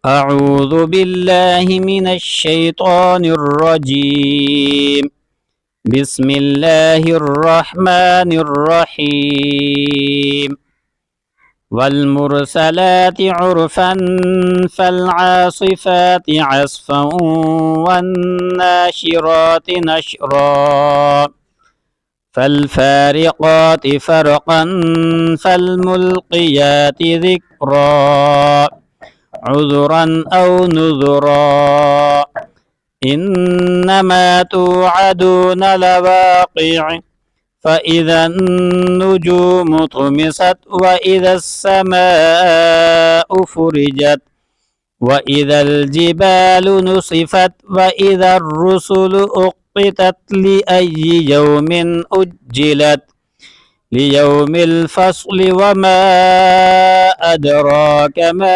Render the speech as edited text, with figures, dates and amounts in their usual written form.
أعوذ بالله من الشيطان الرجيم. بسم الله الرحمن الرحيم. والمرسلات عرفا فالعاصفات عصفا والناشرات نشرا فالفارقات فرقا فالملقيات ذكرا عذرا أو نذرا إنما توعدون لواقع فإذا النجوم طمست وإذا السماء فرجت وإذا الجبال نصفت وإذا الرسل أقتت لأي يوم أجلت ليوم الفصل وما أدراك ما